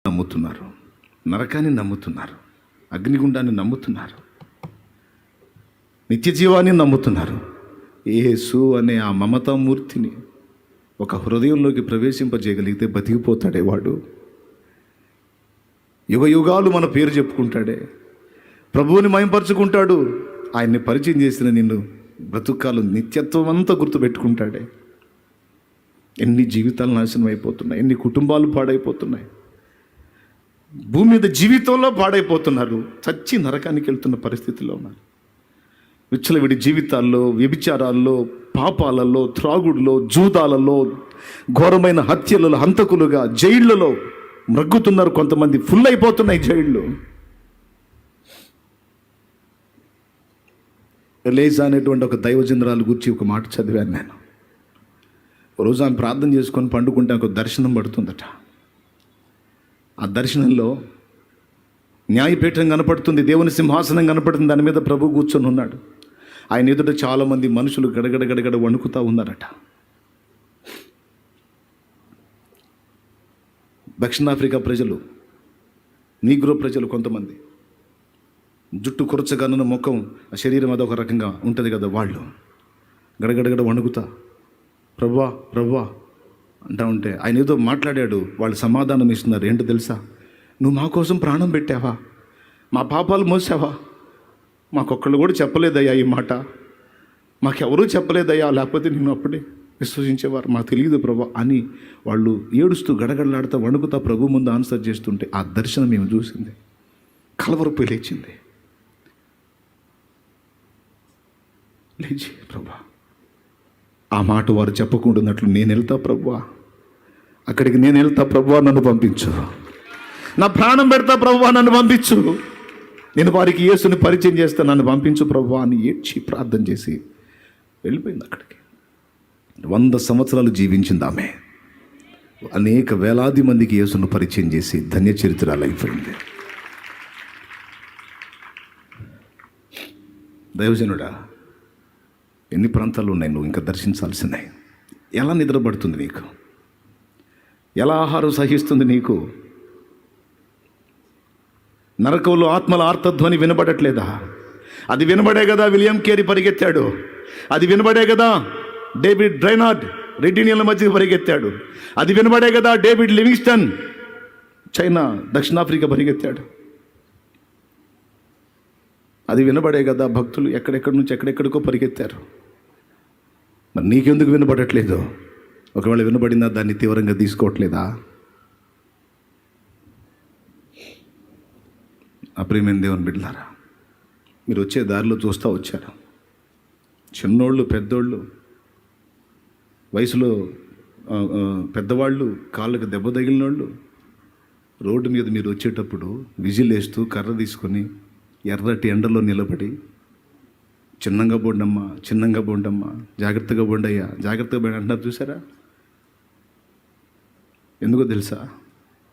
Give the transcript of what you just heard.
నమ్ముతున్నారు, నరకాన్ని నమ్ముతున్నారు, అగ్నిగుండాన్ని నమ్ముతున్నారు, నిత్య జీవాన్ని నమ్ముతున్నారు. యేసు అనే ఆ మమతామూర్తిని ఒక హృదయంలోకి ప్రవేశింపజేయగలిగితే బతికిపోతాడే వాడు. యుగ యుగాలు మన పేరు చెప్పుకుంటాడే, ప్రభువుని మయంపరుచుకుంటాడు. ఆయన్ని పరిచయం చేసిన నిన్ను బ్రతుకాలు నిత్యత్వం అంతా గుర్తుపెట్టుకుంటాడే. ఎన్ని జీవితాలు నాశనం అయిపోతున్నాయి, ఎన్ని కుటుంబాలు పాడైపోతున్నాయి, భూమి మీద జీవితంలో పాడైపోతున్నారు, చచ్చి నరకానికి వెళ్తున్న పరిస్థితిలో ఉన్నారు. విచ్చలవిడి జీవితాల్లో, వ్యభిచారాల్లో, పాపాలలో, త్రాగుడులో, జూదాలలో, ఘోరమైన హత్యలలో హంతకులుగా జైళ్లలో మ్రగ్గుతున్నారు. కొంతమంది ఫుల్ అయిపోతున్నాయి జైళ్ళు. ఎలీజా అనేటువంటి ఒక దైవజనురాలు గురించి ఒక మాట చదివాను నేను. రోజు ఆమె ప్రార్థన చేసుకొని పండుకుంటే ఒక దర్శనం పడుతుందట. ఆ దర్శనంలో న్యాయపీఠం కనపడుతుంది, దేవుని సింహాసనం కనపడుతుంది, దాని మీద ప్రభు కూర్చొని ఉన్నాడు. ఆయన ఎదుట చాలామంది మనుషులు గడగడ గడగడ వణుకుతూ ఉన్నారట. దక్షిణాఫ్రికా ప్రజలు, నీగ్రో ప్రజలు కొంతమంది, జుట్టు కురచగానున్న ముఖం, ఆ శరీరం అదొక రకంగా ఉంటుంది కదా, వాళ్ళు గడగడగడ వణుకుతా ప్రభువా ప్రభువా అంటా ఉంటే ఆయన ఏదో మాట్లాడాడు. వాళ్ళు సమాధానం ఇస్తున్నారు. ఏంటో తెలుసా? నువ్వు మా కోసం ప్రాణం పెట్టావా, మా పాపాలు మోసావా, మాకొక్కళ్ళు కూడా చెప్పలేదయ్యా ఈ మాట, మాకెవరూ చెప్పలేదయ్యా, లేకపోతే నిన్ను అప్పుడే విశ్వసించేవారు, మాకు తెలియదు ప్రభా అని వాళ్ళు ఏడుస్తూ గడగడలాడుతూ వణుకుతా ప్రభు ముందు ఆన్సర్ చేస్తుంటే ఆ దర్శనం మేము చూసింది, కలవరపు లేచింది. లేచి ప్రభా, ఆ మాట వారు చెప్పకుండాన్నట్లు నేను వెళ్తా ప్రభువా, అక్కడికి నేను వెళ్తా ప్రభువా, నన్ను పంపించు, నా ప్రాణం పెడతా ప్రభువా, నన్ను పంపించు, నేను వారికి యేసుని పరిచయం చేస్తా, నన్ను పంపించు ప్రభువా అని ఏడ్చి ప్రార్థన చేసి వెళ్ళిపోయింది. అక్కడికి 100 సంవత్సరాలు జీవించింది ఆమె. అనేక వేలాది మందికి యేసును పరిచయం చేసి ధన్య చరిత్రలు అయిపోయింది. దైవజనుడా, ఎన్ని ప్రాంతాలు ఉన్నాయి నువ్వు ఇంకా దర్శించాల్సినాయి. ఎలా నిద్రపడుతుంది నీకు? ఎలా ఆహారం సహిస్తుంది నీకు? నరకంలో ఆత్మల ఆర్తధ్వని వినబడట్లేదా? అది వినబడే కదా విలియం కేరీ పరిగెత్తాడు, అది వినబడే కదా డేవిడ్ డ్రైనార్డ్ రెడ్డినియన్ల మధ్య పరిగెత్తాడు, అది వినబడే కదా డేవిడ్ లివింగ్స్టన్ చైనా దక్షిణాఫ్రికా పరిగెత్తాడు, అది వినబడే కదా భక్తులు ఎక్కడెక్కడి నుంచి ఎక్కడెక్కడికో పరిగెత్తారు. మరి నీకెందుకు వినబడట్లేదు? ఒకవేళ వినబడిందా దాన్ని తీవ్రంగా తీసుకోవట్లేదా? అప్రియమైన దేవుని బిడ్డలారా, మీరు వచ్చే దారిలో చూస్తూ వచ్చారు, చిన్నోళ్ళు పెద్దోళ్ళు, వయసులో పెద్దవాళ్ళు, కాళ్ళకు దెబ్బ తగిలిన వాళ్ళు, రోడ్డు మీద మీరు వచ్చేటప్పుడు విజిల్ వేస్తూ కర్ర తీసుకొని ఎర్రటి ఎండలో నిలబడి చిన్నంగా బోండమ్మా, చిన్నంగా బోండమ్మా, జాగ్రత్తగా బోండయ్యా, జాగ్రత్తగా బోండి అంటున్నారు చూసారా? ఎందుకో తెలుసా?